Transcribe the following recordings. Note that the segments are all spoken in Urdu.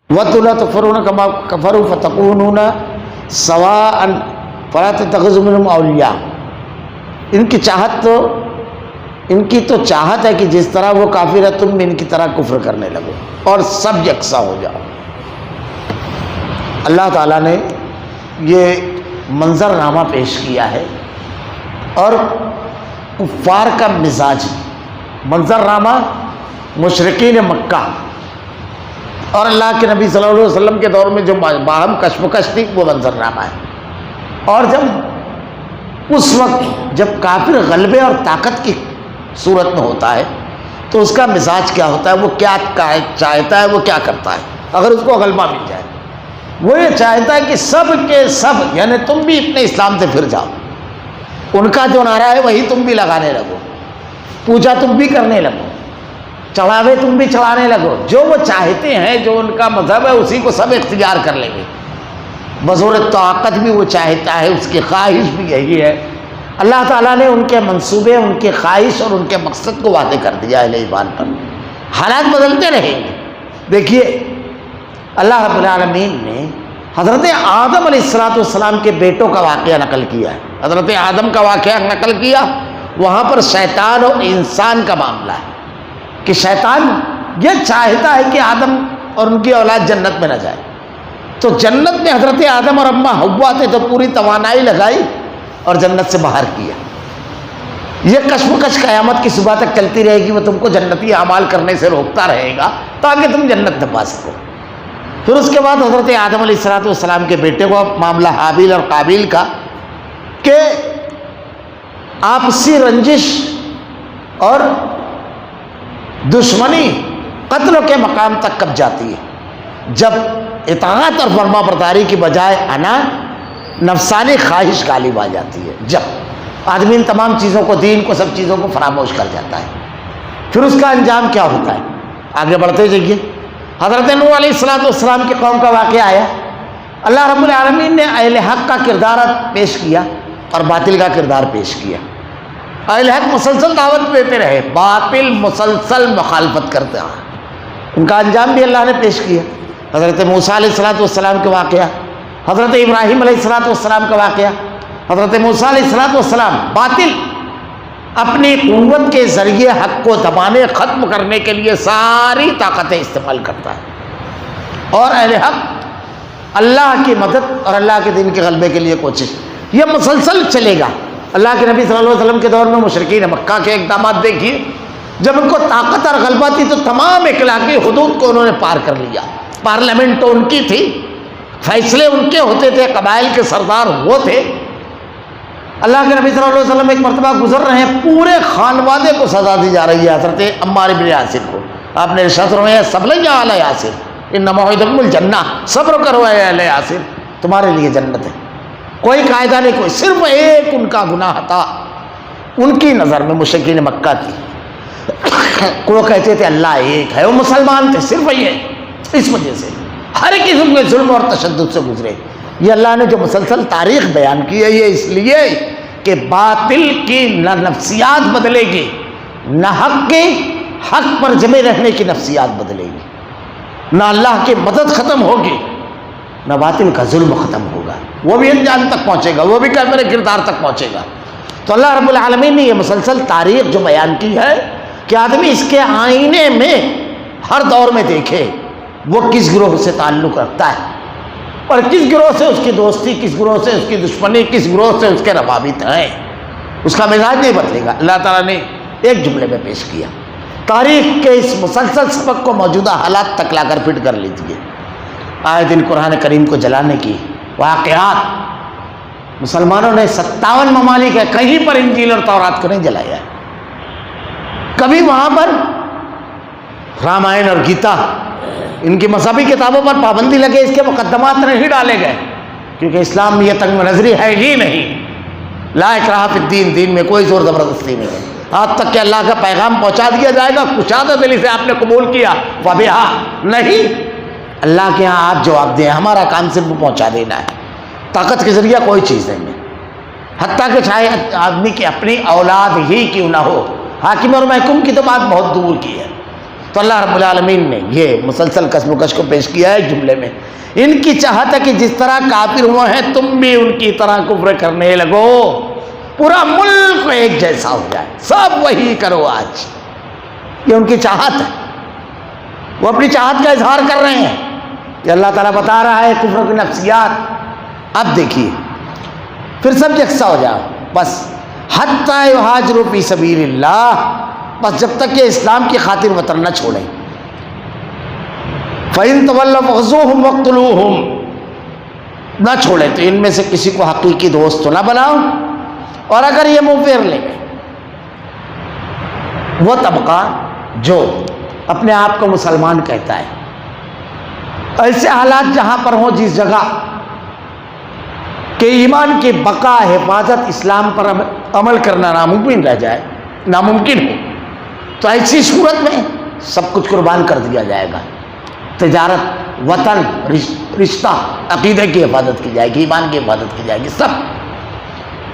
وَدُّوا لَا تَكْفُرُونَ كَمَا كَفَرُوا فَتَكُونُونَ سَوَاءً فَلَا تَتَّخِذُوا مِنْهُمْ أَوْلِيَاءَ. ان کی تو چاہت ہے کہ جس طرح وہ کافر ہے تم بھی ان کی طرح کفر کرنے لگو اور سب یکساں ہو جاؤ. اللہ تعالیٰ نے یہ منظر نامہ پیش کیا ہے اور کفار کا مزاج منظر نامہ مشرکین مکہ اور اللہ کے نبی صلی اللہ علیہ وسلم کے دور میں جو باہم کشمکش تھی وہ منظر نامہ ہے. اور جب اس وقت جب کافر غلبے اور طاقت کی صورت میں ہوتا ہے تو اس کا مزاج کیا ہوتا ہے، وہ کیا چاہتا ہے، وہ کیا کرتا ہے اگر اس کو غلبہ مل جائے. وہ یہ چاہتا ہے کہ سب کے سب یعنی تم بھی اپنے اسلام سے پھر جاؤ، ان کا جو نعرہ ہے وہی تم بھی لگانے لگو، پوجا تم بھی کرنے لگو، چڑھاوے تم بھی چڑھانے لگو. جو وہ چاہتے ہیں، جو ان کا مذہب ہے اسی کو سب اختیار کر لیں گے. بزور طاقت بھی وہ چاہتا ہے، اس کی خواہش بھی یہی ہے. اللہ تعالیٰ نے ان کے منصوبے، ان کے خواہش اور ان کے مقصد کو واضح کر دیا اہل ایمان پر. حالات بدلتے رہیں گے. دیکھیے اللہ رب العالمین نے حضرت آدم علیہ السلام کے بیٹوں کا واقعہ نقل کیا ہے. حضرت آدم کا واقعہ نقل کیا، وہاں پر شیطان اور انسان کا معاملہ ہے کہ شیطان یہ چاہتا ہے کہ آدم اور ان کی اولاد جنت میں نہ جائے. تو جنت میں حضرت آدم اور اماں حوا تھے تو پوری توانائی لگائی اور جنت سے باہر کیا. یہ کشمکش قیامت کی صبح تک چلتی رہے گی. وہ تم کو جنتی اعمال کرنے سے روکتا رہے گا تاکہ تم جنت نہ پا سکو. پھر اس کے بعد حضرت آدم علیہ السلام کے بیٹے کو معاملہ حابیل اور قابیل کا کہ آپسی رنجش اور دشمنی قتل کے مقام تک کب جاتی ہے، جب اطاعت اور فرما برداری کی بجائے انا نفسانی خواہش غالب آ جاتی ہے. جب آدمی ان تمام چیزوں کو، دین کو، سب چیزوں کو فراموش کر جاتا ہے. پھر اس کا انجام کیا ہوتا ہے؟ آگے بڑھتے جائیے. حضرت نوح علیہ السلام کی قوم کا واقعہ آیا. اللہ رب العالمین نے اہل حق کا کردار پیش کیا اور باطل کا کردار پیش کیا. اہل حق مسلسل دعوت دیتے رہے، باطل مسلسل مخالفت کرتے رہے. ان کا انجام بھی اللہ نے پیش کیا. حضرت موسیٰ علیہ السلام کے واقعہ، حضرت ابراہیم علیہ السلام کا واقعہ. حضرت موسیٰ علیہ السلام باطل اپنی قوت کے ذریعے حق کو دبانے، ختم کرنے کے لیے ساری طاقتیں استعمال کرتا ہے، اور اہل حق اللہ کی مدد اور اللہ کے دین کے غلبے کے لیے کوشش. یہ مسلسل چلے گا. اللہ کے نبی صلی اللہ علیہ وسلم کے دور میں مشرکین مکہ کے اقدامات دیکھیے. جب ان کو طاقت اور غلبہ تھی تو تمام اخلاقی حدود کو انہوں نے پار کر لیا. پارلیمنٹ تو ان کی تھی، فیصلے ان کے ہوتے تھے، قبائل کے سردار وہ تھے. اللہ کے نبی صلی اللہ علیہ وسلم ایک مرتبہ گزر رہے ہیں، پورے خانوادے کو سزا دی جا رہی ہے. حضرت عمار بن یاسر کو آپ نے ارشاد فرمایا صبر یا اہل یاسر ان موعدکم الجنہ، صبر کرو اے اہل یاسر، تمہارے لیے جنت ہے. کوئی قاعدہ نہیں، کوئی، صرف ایک ان کا گناہ تھا ان کی نظر میں مشرکین مکہ کی. وہ کہتے تھے اللہ ایک ہے، وہ مسلمان تھے، صرف یہ اس وجہ سے ہر قسم کے ظلم اور تشدد سے گزرے. یہ اللہ نے جو مسلسل تاریخ بیان کی ہے یہ اس لیے کہ باطل کی نہ نفسیات بدلے گی، نہ حق کی، حق پر جمے رہنے کی نفسیات بدلے گی، نہ اللہ کی مدد ختم ہوگی، نہ باطل کا ظلم ختم ہوگا. وہ بھی انجام تک پہنچے گا، وہ بھی میرے کردار تک پہنچے گا. تو اللہ رب العالمین نے یہ مسلسل تاریخ جو بیان کی ہے کہ آدمی اس کے آئینے میں ہر دور میں دیکھے وہ کس گروہ سے تعلق رکھتا ہے اور کس گروہ سے اس کی دوستی، کس گروہ سے اس کی دشمنی، کس گروہ سے اس کے روابط ہیں. اس کا مزاج نہیں بدلے گا. اللہ تعالیٰ نے ایک جملے میں پیش کیا. تاریخ کے اس مسلسل سبق کو موجودہ حالات تک لا کر فٹ کر لیجیے. آئے دن قرآن کریم کو جلانے کی واقعات، مسلمانوں نے 57 ممالک ہے، کہیں پر انجیل اور تورات کو نہیں جلایا ہے. کبھی وہاں پر رامائن اور گیتا، ان کی مذہبی کتابوں پر پابندی لگے، اس کے مقدمات نہیں ڈالے گئے، کیونکہ اسلام میں یہ تنگ نظری ہے ہی نہیں. لا اکراہ فی الدین، دین میں کوئی زور زبردستی نہیں ہے. آج تک کہ اللہ کا پیغام پہنچا دیا جائے گا، کشادہ دلی سے آپ نے قبول کیا فبہا، نہیں، اللہ کے ہاں آپ جواب دیں، ہمارا کام صرف پہنچا دینا ہے. طاقت کے ذریعہ کوئی چیز نہیں ہے، حتیٰ کہ چاہے آدمی کی اپنی اولاد ہی کیوں نہ ہو، حاکم اور محکوم کی تو بات بہت دور کی ہے. تو اللہ رب العالمین نے یہ مسلسل کشم و کش کو پیش کیا ہے ایک جملے میں. ان کی چاہت ہے کہ جس طرح کافر ہوئے ہیں تم بھی ان کی طرح کفر کرنے لگو، پورا ملک ایک جیسا ہو جائے، سب وہی کرو آج. یہ ان کی چاہت ہے، وہ اپنی چاہت کا اظہار کر رہے ہیں. یہ اللہ تعالیٰ بتا رہا ہے کفر کی نفسیات. اب دیکھیے پھر سب یکساں ہو جاؤ، بس حتی یہاجروا فی سبیل اللہ، بس جب تک کہ اسلام کی خاطر وطن نہ چھوڑیں. فَإِن تَوَلَّوْا فَخُذُوهُمْ وَاقْتُلُوهُمْ، نہ چھوڑیں تو ان میں سے کسی کو حقیقی دوست تو نہ بناؤ. اور اگر یہ منہ پھیر لیں گے، وہ طبقہ جو اپنے آپ کو مسلمان کہتا ہے، ایسے حالات جہاں پر ہوں جس جگہ کہ ایمان کی بقا، حفاظت، اسلام پر عمل کرنا ناممکن رہ جائے، ناممکن ہو، تو ایسی صورت میں سب کچھ قربان کر دیا جائے گا. تجارت، وطن، رشتہ، عقیدے کی حفاظت کی جائے گی، ایمان کی حفاظت کی جائے گی، سب.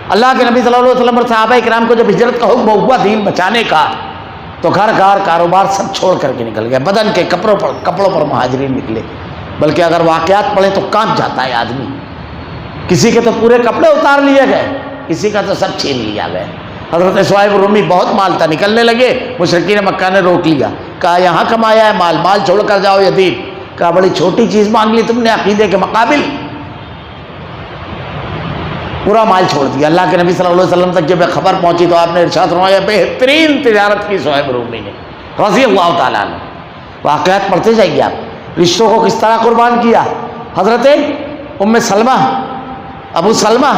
اللہ کے نبی صلی اللہ علیہ وسلم اور صحابہ کرام کو جب ہجرت کا حکم ہوا دین بچانے کا، تو گھر گھر کاروبار سب چھوڑ کر کے نکل گئے. بدن کے کپڑوں پر مہاجرین نکلے. بلکہ اگر واقعات پڑھیں تو کانپ جاتا ہے آدمی. کسی کے تو پورے کپڑے اتار لیے گئے، کسی کا تو سب چھین لیا گئے. حضرت صہیب رومی بہت مال تھا، نکلنے لگے، مشرکین مکہ نے روک لیا، کہا یہاں کمایا ہے مال چھوڑ کر جاؤ یتیم. کہا بڑی چھوٹی چیز مانگ لی تم نے عقیدے کے مقابل. پورا مال چھوڑ دیا. اللہ کے نبی صلی اللہ علیہ وسلم تک جب خبر پہنچی تو آپ نے ارشاد فرمایا بہترین تجارت کی صہیب رومی نے رضی اللہ تعالیٰ عنہ. واقعات پڑھتے جائیے آپ، رشتوں کو کس طرح قربان کیا. حضرت ام سلمہ، ابو سلمہ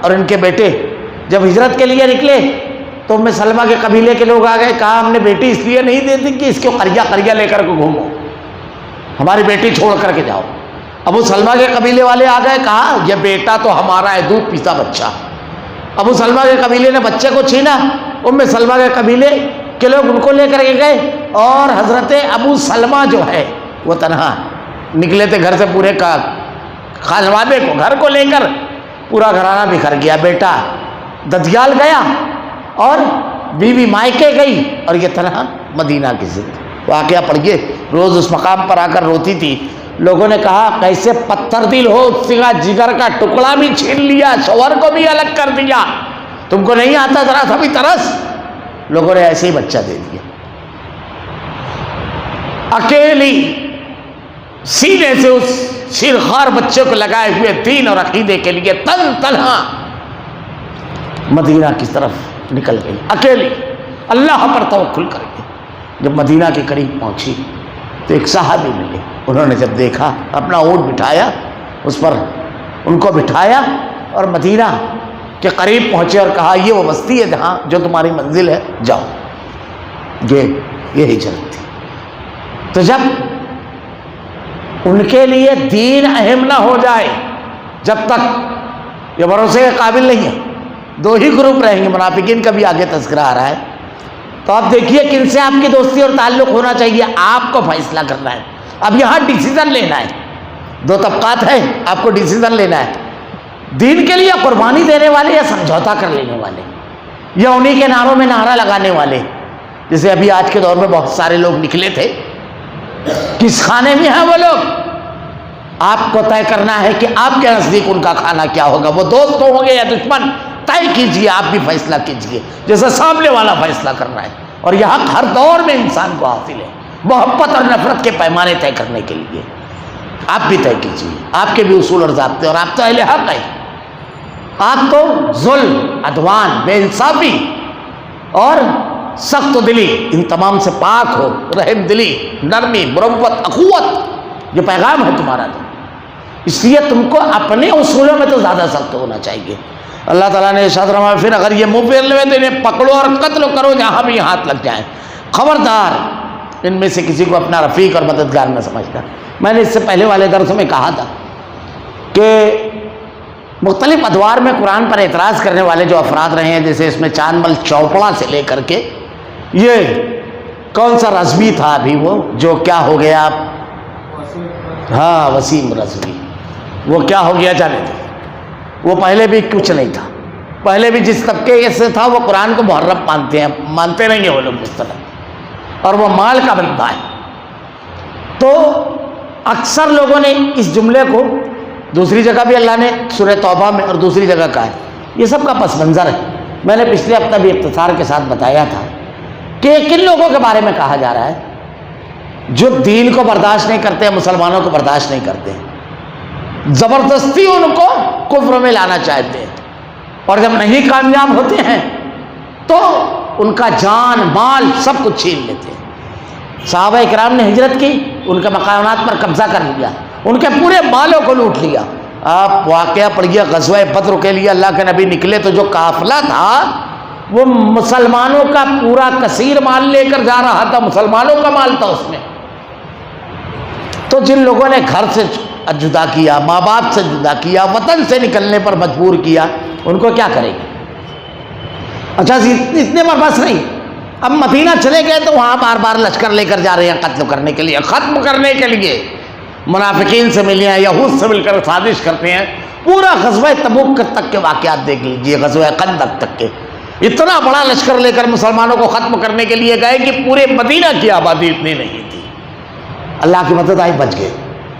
اور ان کے بیٹے جب ہجرت کے لیے نکلے تو ام سلمہ کے قبیلے کے لوگ آ گئے. کہا ہم نے بیٹی اس لیے نہیں دیتی کہ اس کو قریہ لے کر کے گھومو، ہماری بیٹی چھوڑ کر کے جاؤ. ابو سلمہ کے قبیلے والے آ گئے، کہا یہ بیٹا تو ہمارا ہے، دودھ پیتا بچہ. ابو سلمہ کے قبیلے نے بچے کو چھینا. ام سلمہ کے قبیلے کے لوگ ان کو لے کر کے گئے، اور حضرت ابو سلمہ جو ہے وہ تنہا نکلے تھے گھر سے، پورے کا خانوادے کو، گھر کو لے کر پورا گھرانہ بکھر گیا. بیٹا ددیال گیا اور بیوی مائکے گئی، اور یہ تنہا مدینہ کی زندگی. واقعہ پڑھیے. روز اس مقام پر آ کر روتی تھی. لوگوں نے کہا کیسے پتھر دل ہو، اس کا جگر کا ٹکڑا بھی چھین لیا، شوہر کو بھی الگ کر دیا، تم کو نہیں آتا ذرا سا بھی ترس. لوگوں نے ایسے ہی بچہ دے دیا. اکیلی سینے سے اس شیرخوار بچے کو لگائے ہوئے دین اور عقیدے کے لیے تنہا مدینہ کی طرف نکل گئی، اکیلی اللہ پر توکل کر کے. جب مدینہ کے قریب پہنچی تو ایک صحابی ملے. انہوں نے جب دیکھا اپنا اونٹ بٹھایا، اس پر ان کو بٹھایا اور مدینہ کے قریب پہنچے اور کہا یہ وہ بستی ہے جہاں جو تمہاری منزل ہے، جاؤ. یہ ہجرت تھی. تو جب ان کے لیے دین اہم نہ ہو جائے، جب تک یہ بھروسے کے قابل نہیں ہے. دو ہی گروپ رہیں گے، منافقین کا بھی آگے تذکرہ آ رہا ہے. تو آپ دیکھیے کن سے آپ کی دوستی اور تعلق ہونا چاہیے، آپ کو فیصلہ کرنا ہے. اب یہاں ڈیسیزن لینا ہے. دو طبقات ہیں، آپ کو ڈیسیزن لینا ہے. دین کے لیے قربانی دینے والے یا سمجھوتا کر لینے والے، یا انہی کے نعروں میں نعرہ لگانے والے. جیسے ابھی آج کے دور میں بہت سارے لوگ نکلے تھے، کس کھانے میں ہیں وہ لوگ. آپ کو طے کرنا ہے کہ آپ کے نزدیک ان کا کھانا کیا ہوگا. وہ دوست ہوں گے یا دشمن، طے کیجئے. آپ بھی فیصلہ کیجئے جیسے سامنے والا فیصلہ کرنا ہے. اور یہاں ہر دور میں انسان کو حاصل ہے محبت اور نفرت کے پیمانے طے کرنے کے لیے. آپ بھی طے کیجئے، آپ کے بھی اصول اور ضابطے، اور آپ تو اہل حق ہیں. آپ تو ظلم، عدوان، بے انصافی اور سخت دلی ان تمام سے پاک ہو. رحم دلی، نرمی، مروت، اخوت، یہ پیغام ہے تمہارا. تو اس لیے تم کو اپنے اصولوں میں تو زیادہ سخت ہونا چاہیے. اللہ تعالیٰ نے ارشاد فرمایا پھر اگر یہ منہ پھیر لے تو انہیں پکڑو اور قتل کرو جہاں بھی ہاتھ لگ جائیں. خبردار ان میں سے کسی کو اپنا رفیق اور مددگار نہ سمجھنا. میں نے اس سے پہلے والے درسوں میں کہا تھا کہ مختلف ادوار میں قرآن پر اعتراض کرنے والے جو افراد رہے ہیں، جیسے اس میں چاند مل چوپڑا سے لے کر کے یہ کون سا رضوی تھا ابھی وہ جو کیا ہو گیا، ہاں وسیم رضوی، وہ کیا ہو گیا جانے دیں. وہ پہلے بھی کچھ نہیں تھا، پہلے بھی جس طبقے سے تھا وہ قرآن کو محرم مانتے ہیں، مانتے نہیں ہیں وہ لوگ مستند، اور وہ مال کا بندہ ہے. تو اکثر لوگوں نے اس جملے کو دوسری جگہ بھی اللہ نے سورہ توبہ میں اور دوسری جگہ کہا ہے، یہ سب کا پس منظر ہے۔ میں نے پچھلے ہفتہ بھی اختصار کے ساتھ بتایا تھا کہ کن لوگوں کے بارے میں کہا جا رہا ہے جو دین کو برداشت نہیں کرتے، مسلمانوں کو برداشت نہیں کرتے، زبردستی ان کو کفر میں لانا چاہتے ہیں، اور جب نہیں کامیاب ہوتے ہیں تو ان کا جان مال سب کچھ چھین لیتے ہیں۔ صحابہ اکرام نے ہجرت کی، ان کے مکانات پر قبضہ کر لیا، ان کے پورے مالوں کو لوٹ لیا۔ آپ واقعہ پڑھیے غزوہ بدر کے لیے اللہ کے نبی نکلے تو جو قافلہ تھا وہ مسلمانوں کا پورا کثیر مال لے کر جا رہا تھا، مسلمانوں کا مال تھا اس میں۔ تو جن لوگوں نے گھر سے جدا کیا، ماں باپ سے جدا کیا، وطن سے نکلنے پر مجبور کیا، ان کو کیا کریں گے؟ اچھا اتنے پر بس نہیں، اب مدینہ چلے گئے تو وہاں بار بار لشکر لے کر جا رہے ہیں قتل کرنے کے لیے، ختم کرنے کے لیے۔ منافقین سے ملے ہیں، یہود سے مل کر سازش کرتے ہیں۔ پورا غزوہ تبوک تک کے واقعات دیکھ لیجئے، غزوہ خندق تک کے، اتنا بڑا لشکر لے کر مسلمانوں کو ختم کرنے کے لیے گئے کہ پورے مدینہ کی آبادی اتنی نہیں تھی۔ اللہ کی مدد آئی، بچ گئے۔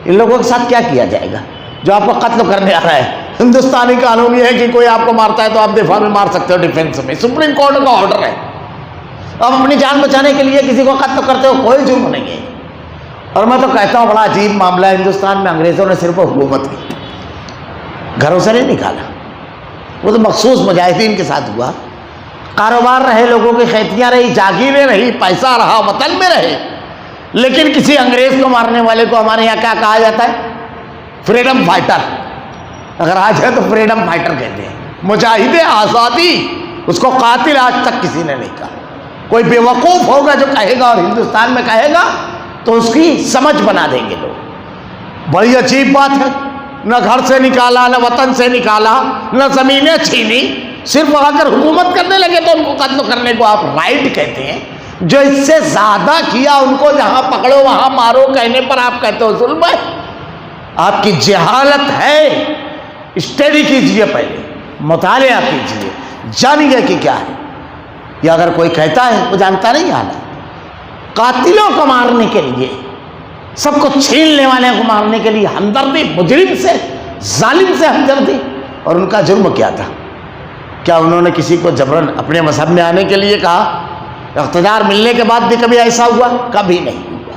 ان لوگوں کے ساتھ کیا کیا جائے گا جو آپ کو قتل کرنے آ رہا ہے؟ ہندوستانی قانون یہ ہے کہ کوئی آپ کو مارتا ہے تو آپ دفاع میں مار سکتے ہو، ڈیفینس میں، سپریم کورٹ کا آرڈر ہے۔ اب اپنی جان بچانے کے لیے کسی کو قتل کرتے ہو، کوئی جرم نہیں ہے۔ اور میں تو کہتا ہوں بڑا عجیب معاملہ ہے، ہندوستان میں انگریزوں نے صرف حکومت کی، گھروں سے نہیں نکالا، وہ تو مخصوص مجاہدین کے ساتھ ہوا۔ کاروبار رہے، لوگوں کی کھیتیاں رہی، جاگیریں رہی، پیسہ رہا، وطن میں رہے، لیکن کسی انگریز کو مارنے والے کو ہمارے یہاں کیا کہا جاتا ہے؟ Freedom fighter. اگر آج ہے تو فریڈم فائٹر کہتے ہیں، مجاہد آزادی، اس کو قاتل آج تک کسی نے نہیں کہا۔ کوئی بے وقوف ہوگا جو کہے گا اور ہندوستان میں کہے گا تو اس کی سمجھ بنا دیں گے لوگ۔ بڑی عجیب بات ہے، نہ گھر سے نکالا، نہ وطن سے نکالا، نہ زمینیں چھینی، صرف اگر حکومت کرنے لگے تو ان کو قتل کرنے کو آپ رائٹ کہتے ہیں۔ جو اس سے زیادہ کیا ان کو جہاں پکڑو وہاں مارو کہنے پر آپ کہتے ہو ظلم ہے؟ آپ کی جہالت ہے۔ اسٹڈی کیجئے، پہلے مطالعہ کیجئے، جانیے کہ کیا ہے۔ یا اگر کوئی کہتا ہے وہ جانتا نہیں حالات۔ قاتلوں کو مارنے کے لیے، سب کو چھیننے والے کو مارنے کے لیے ہمدردی، مجرم سے، ظالم سے ہمدردی۔ اور ان کا جرم کیا تھا؟ کیا انہوں نے کسی کو جبرن اپنے مذہب میں آنے کے لیے کہا؟ اقتدار ملنے کے بعد بھی کبھی ایسا ہوا؟ کبھی نہیں ہوا۔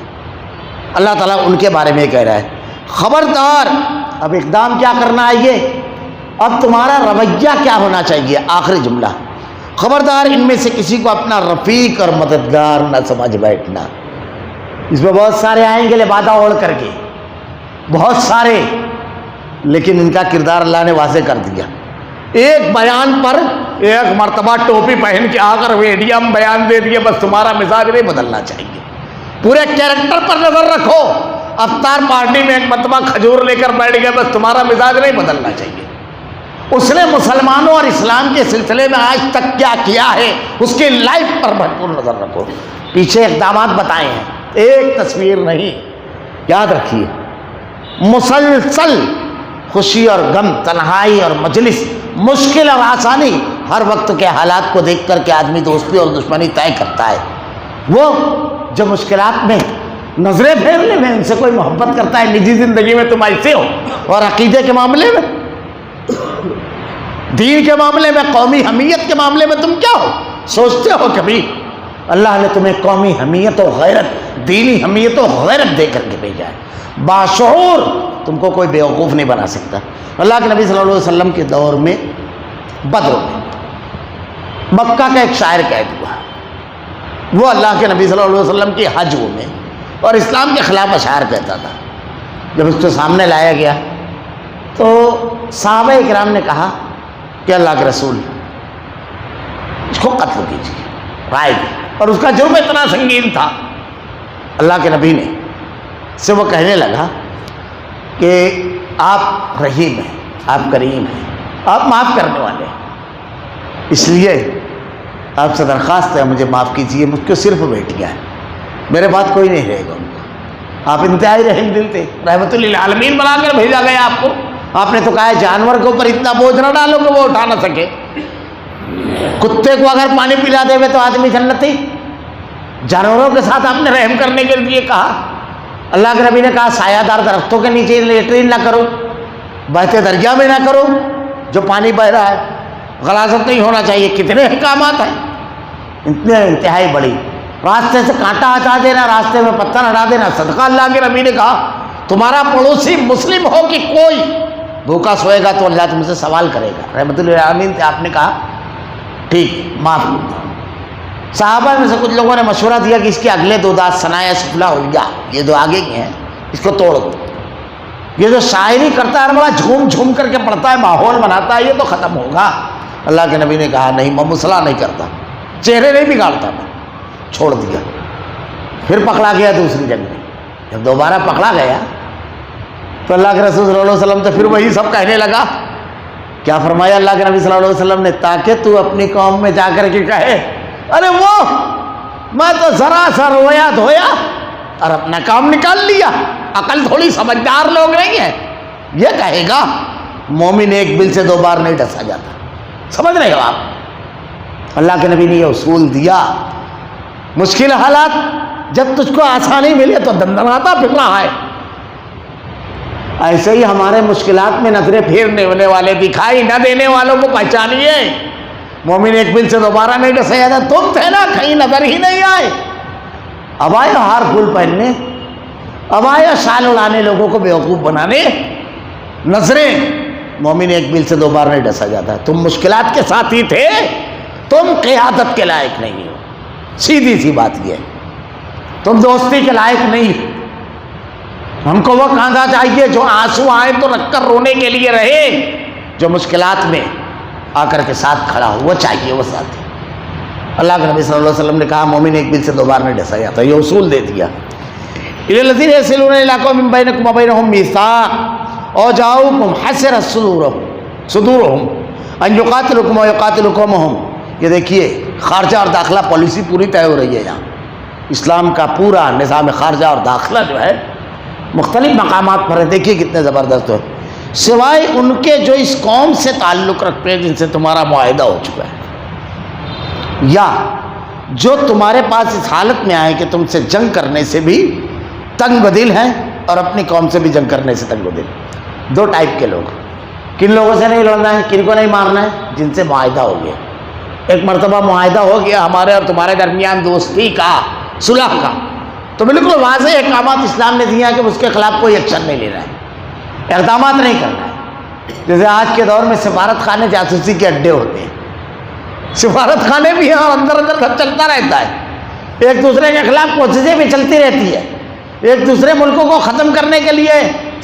اللہ تعالیٰ ان کے بارے میں کہہ رہا ہے، خبردار، اب اقدام کیا کرنا ہے، یہ اب تمہارا رویہ کیا ہونا چاہیے۔ آخری جملہ، خبردار ان میں سے کسی کو اپنا رفیق اور مددگار نہ سمجھ بیٹھنا۔ اس میں بہت سارے آئیں گے لبادہ اوڑھ کر کے، بہت سارے، لیکن ان کا کردار اللہ نے واضح کر دیا۔ ایک بیان پر ایک مرتبہ ٹوپی پہن کے آ کر ویڈیم بیان دے دیے، بس تمہارا مزاج نہیں بدلنا چاہیے۔ پورے کیریکٹر پر نظر رکھو۔ افطار پارٹی میں ایک مرتبہ کھجور لے کر بیٹھ گئے، بس تمہارا مزاج نہیں بدلنا چاہیے۔ اس نے مسلمانوں اور اسلام کے سلسلے میں آج تک کیا کیا ہے، اس کی لائف پر بھرپور نظر رکھو۔ پیچھے اقدامات بتائے ہیں، ایک تصویر نہیں، یاد رکھیے۔ مسلسل خوشی اور غم، تنہائی اور مجلس، مشکل اور آسانی، ہر وقت کے حالات کو دیکھ کر کے آدمی دوستی اور دشمنی طے کرتا ہے۔ وہ جو مشکلات میں نظریں پھیرنے میں ان سے کوئی محبت کرتا ہے، نجی زندگی میں تم ایسے ہو، اور عقیدے کے معاملے میں، دین کے معاملے میں، قومی حمیت کے معاملے میں تم کیا ہو؟ سوچتے ہو کبھی؟ اللہ نے تمہیں قومی حمیت و غیرت، دینی حمیت و غیرت دے کر کے بھیجا ہے۔ باشعور تم کو کوئی بیوقوف نہیں بنا سکتا۔ اللہ کے نبی صلی اللہ علیہ وسلم کے دور میں بدر میں مکہ کا ایک شاعر قید ہوا، وہ اللہ کے نبی صلی اللہ علیہ وسلم کی حج میں اور اسلام کے خلاف اشعار کہتا تھا۔ جب اس کو سامنے لایا گیا تو صحابہ اکرام نے کہا کہ اللہ کے رسول اس کو قتل کیجیے، رائے دی، اور اس کا جرم اتنا سنگین تھا، اللہ کے نبی نے سے وہ کہنے لگا کہ آپ رحیم ہیں، آپ کریم ہیں، آپ معاف کرنے والے ہیں، اس لیے آپ سے درخواست ہے مجھے معاف کیجیے، مجھ کو صرف بیٹیاں ہیں، میرے بعد کوئی نہیں رہے گا ان کو۔ آپ انتہائی رحم دل تھے، رحمت للعالمین بنا کر بھیجا گیا آپ کو۔ آپ نے تو کہا ہے جانور کے اوپر اتنا بوجھ نہ ڈالو کہ وہ اٹھا نہ سکے۔ کتے کو اگر پانی پلا دے تو آدمی جنتی، جانوروں کے ساتھ آپ نے رحم کرنے کے لیے کہا۔ اللہ کے نبی نے کہا سایہ دار درختوں کے نیچے لیٹرین نہ کرو، بہتے دریا میں نہ کرو جو پانی بہ رہا ہے، غلاظت نہیں ہونا چاہیے. کتنے احکامات ہیں، اتنے انتہائی بڑی. راستے سے کانٹا ہٹا دینا، راستے میں پتھر ہٹا دینا صدقہ. اللہ کے نبی نے کہا تمہارا پڑوسی مسلم ہو کہ کوئی بھوکا سوئے گا تو اللہ تم سے سوال کرے گا. رحمت للعالمین تھے، آپ نے کہا ٹھیک معاف کرتا ہوں. صحابہ میں سے کچھ لوگوں نے مشورہ دیا کہ اس کے اگلے 2 دانت ثنایا سفلا الجا، یہ 2 آگے کے ہیں، اس کو توڑ دو. یہ جو شاعری کرتا ہے بڑا جھوم جھوم کر کے پڑھتا ہے، ماحول بناتا ہے، یہ تو ختم ہوگا. اللہ کے نبی نے کہا نہیں، میں مسئلہ نہیں کرتا، چہرے نہیں بگاڑتا، میں چھوڑ دیا. پھر پکڑا گیا دوسری جنگ میں. جب دوبارہ پکڑا گیا تو اللہ کے رسول صلی اللہ علیہ وسلم تو پھر وہی سب کہنے لگا. کیا فرمایا اللہ کے نبی صلی اللہ علیہ وسلم نے؟ تاکہ تو اپنی قوم میں جا کر کے کہے ارے وہ میں تو ذرا سا رویا دھویا اور اپنا کام نکال لیا. عقل تھوڑی سمجھدار لوگ نہیں ہیں. یہ کہے گا مومن ایک بل سے 2 بار نہیں ڈسا جاتا. سمجھ رہے ہو آپ؟ اللہ کے نبی نے یہ اصول دیا. مشکل حالات جب تجھ کو آسانی ملے تو دندناتا پھر رہا ہے. ایسے ہی ہمارے مشکلات میں نظریں پھیرنے والے، دکھائی نہ دینے والوں کو پہچانیے. مومن ایک بل سے دوبارہ نہیں ڈسا جاتا. تم تھے نا، کہیں نظر ہی نہیں آئے. اب آئے ہار پھول پہننے، اب آئے شال اڑانے، لوگوں کو بیوقوف بنانے. نظریں مومن ایک بل سے 2 بار نہیں ڈسا جاتا. تم مشکلات کے ساتھ ہی تھے، تم قیادت کے لائق نہیں ہو. سیدھی سی بات یہ ہے، تم دوستی کے لائق نہیں ہو. ہم کو وہ کاندھا چاہیے جو آنسو آئے تو رکھ کر رونے کے لیے رہے، جو مشکلات میں آ کر کے ساتھ کھڑا ہو، وہ چاہیے، وہ ساتھ. اللہ کے نبی صلی اللہ علیہ وسلم نے کہا مومن ایک بل سے 2 بار نہیں ڈسا جاتا. یہ اصول دے دیا. الذین یصلون الی قوم بینکم وبینہم میثاق او جاؤکم حسرت صدورہم ان یقاتلوکم ویقاتلوا قومہم. یہ دیکھیے خارجہ اور داخلہ پالیسی پوری طے ہو رہی ہے یہاں. اسلام کا پورا نظام خارجہ اور داخلہ جو ہے مختلف مقامات پر ہے. دیکھیے کتنے زبردست ہے. سوائے ان کے جو اس قوم سے تعلق رکھتے ہیں جن سے تمہارا معاہدہ ہو چکا ہے، یا جو تمہارے پاس اس حالت میں آئے کہ تم سے جنگ کرنے سے بھی تنگ دل ہیں اور اپنی قوم سے بھی جنگ کرنے سے تنگ دل. 2 ٹائپ کے لوگ. کن لوگوں سے نہیں لڑنا ہے، کن کو نہیں مارنا ہے؟ جن سے معاہدہ ہو گیا. ایک مرتبہ معاہدہ ہو گیا ہمارے اور تمہارے درمیان دوستی کا، صلح کا، تو بالکل واضح احکامات اسلام نے دیا کہ اس کے خلاف کوئی ایکشن نہیں لینا ہے، اقدامات نہیں کرنا ہے. جیسے آج کے دور میں سفارت خانے جاسوسی کے اڈے ہوتے ہیں. سفارت خانے بھی ہیں اور اندر سب چلتا رہتا ہے. ایک دوسرے کے خلاف کوششیں بھی چلتی رہتی ہے. ایک دوسرے ملکوں کو ختم کرنے کے لیے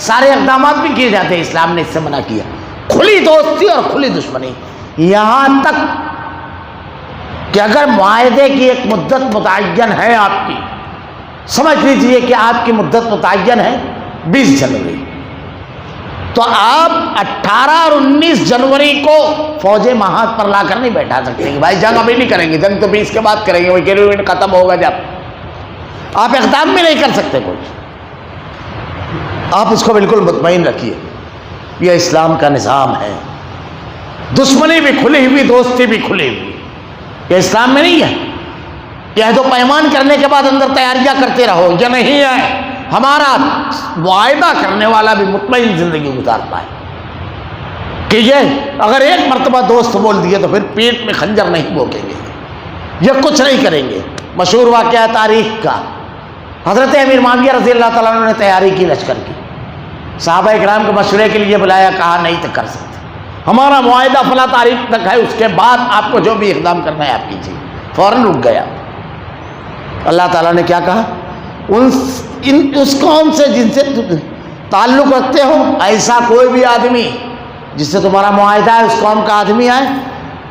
سارے اقدامات بھی کیے جاتے ہیں. اسلام نے اس سے منع کیا. کھلی دوستی اور کھلی دشمنی. یہاں تک کہ اگر معاہدے کی ایک مدت متعین ہے آپ کی، سمجھ لیجئے کہ آپ کی مدت متعین ہے 20 جنوری، تو آپ 18 اور 19 جنوری کو فوجیں محاذ پر لا کر نہیں بیٹھا سکتے کہ بھائی جنگ ابھی نہیں کریں گے، جنگ تو 20 کے بعد کریں گے، وہ ایگریمنٹ ختم ہوگا جب. آپ اقدام بھی نہیں کر سکتے کوئی. آپ اس کو بالکل مطمئن رکھیے، یہ اسلام کا نظام ہے. دشمنی بھی کھلی ہوئی، دوستی بھی کھلی ہوئی. یہ اسلام میں نہیں ہے. یہ عہد و پیمان کرنے کے بعد اندر تیاریاں کرتے رہو، یہ نہیں ہے. ہمارا معاہدہ کرنے والا بھی مطمئن زندگی گزار پائے کہ یہ اگر ایک مرتبہ دوست بول دیے تو پھر پیٹ میں خنجر نہیں بھونکیں گے، یہ کچھ نہیں کریں گے. مشہور واقعہ تاریخ کا، حضرت امیر معاویہ رضی اللہ تعالیٰ عنہ نے تیاری کی لشکر کی. صحابہ اکرام کو مشورے کے لیے بلایا، کہا نہیں تو کر سکتے، ہمارا معاہدہ فلاں تاریخ تک ہے، اس کے بعد آپ کو جو بھی اقدام کرنا ہے آپ کیجیے. فوراً رک گیا. اللہ تعالیٰ نے کیا کہا؟ اس قوم سے جن سے تعلق رکھتے ہو، ایسا کوئی بھی آدمی جس سے تمہارا معاہدہ ہے، اس قوم کا آدمی آئے،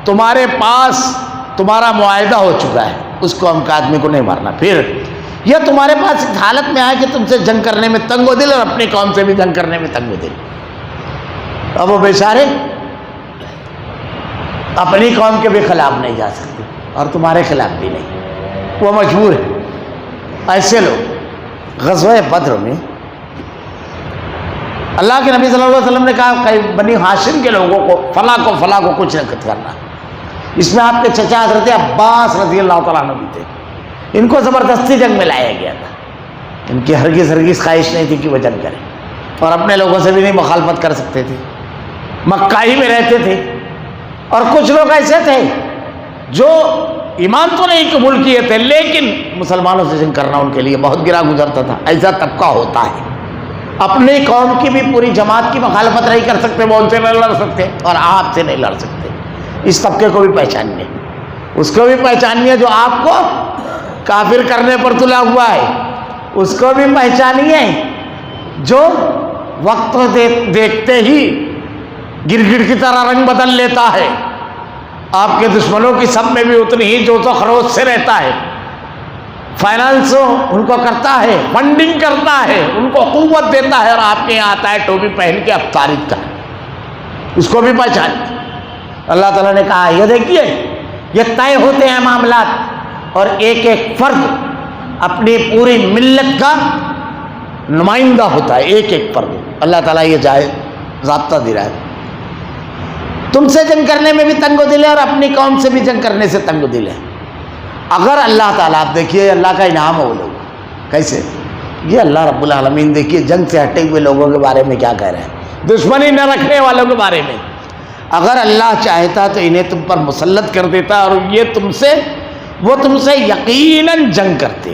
تمہارے پاس تمہارا معاہدہ ہو چکا ہے، اس قوم کا آدمی کو نہیں مارنا. پھر یہ تمہارے پاس اس حالت میں آئے کہ تم سے جنگ کرنے میں تنگ و دل اور اپنی قوم سے بھی جنگ کرنے میں تنگ و دل. اب وہ بیچارے اپنی قوم کے بھی خلاف نہیں جا سکتے اور تمہارے خلاف بھی نہیں، وہ مجبور ہے. ایسے لوگ غزوہ بدر میں اللہ کے نبی صلی اللہ علیہ وسلم نے کہا کہ بنی ہاشم کے لوگوں کو فلاں کو کچھ نہیں کرنا. اس میں آپ کے چچا حضرت عباس رضی اللہ تعالیٰ عنہ بھی تھے. ان کو زبردستی جنگ میں لایا گیا تھا. ان کی ہرگز خواہش نہیں تھی کہ وہ جنگ کریں، اور اپنے لوگوں سے بھی نہیں مخالفت کر سکتے تھے، مکہ ہی میں رہتے تھے۔ اور کچھ لوگ ایسے تھے جو ایمان تو نہیں قبول کیے تھے، لیکن مسلمانوں سے جنگ کرنا ان کے لیے بہت گرا گزرتا تھا۔ ایسا طبقہ ہوتا ہے، اپنی قوم کی بھی پوری جماعت کی مخالفت نہیں کر سکتے، وہ ان سے نہیں لڑ سکتے اور آپ سے نہیں لڑ سکتے۔ اس طبقے کو بھی پہچانیے، اس کو بھی پہچانیے جو آپ کو کافر کرنے پر تلا ہوا ہے، اس کو بھی پہچانیے جو وقت دیکھتے ہی گرگٹ کی طرح رنگ بدل لیتا ہے، آپ کے دشمنوں کی سب میں بھی اتنی ہی جوش و خروش سے رہتا ہے، فائنانس ان کو کرتا ہے، فنڈنگ کرتا ہے، ان کو قوت دیتا ہے، اور آپ کے یہاں آتا ہے ٹوپی پہن کے افطاری کا، اس کو بھی پہچان۔ اللہ تعالیٰ نے کہا یہ دیکھیے یہ طے ہوتے ہیں معاملات، اور ایک ایک فرد اپنی پوری ملت کا نمائندہ ہوتا ہے، ایک ایک فرد۔ اللہ تعالیٰ یہ جائے ضابطہ دے رہا ہے، تم سے جنگ کرنے میں بھی تنگ و دل ہے اور اپنی قوم سے بھی جنگ کرنے سے تنگ و دل ہے۔ اگر اللہ تعالیٰ، آپ دیکھیے اللہ کا انعام ہے وہ لوگ کیسے، یہ اللہ رب العالمین دیکھیے جنگ سے ہٹے ہوئے لوگوں کے بارے میں کیا کہہ رہے ہیں، دشمنی نہ رکھنے والوں کے بارے میں۔ اگر اللہ چاہتا تو انہیں تم پر مسلط کر دیتا، اور وہ تم سے یقیناً جنگ کرتے۔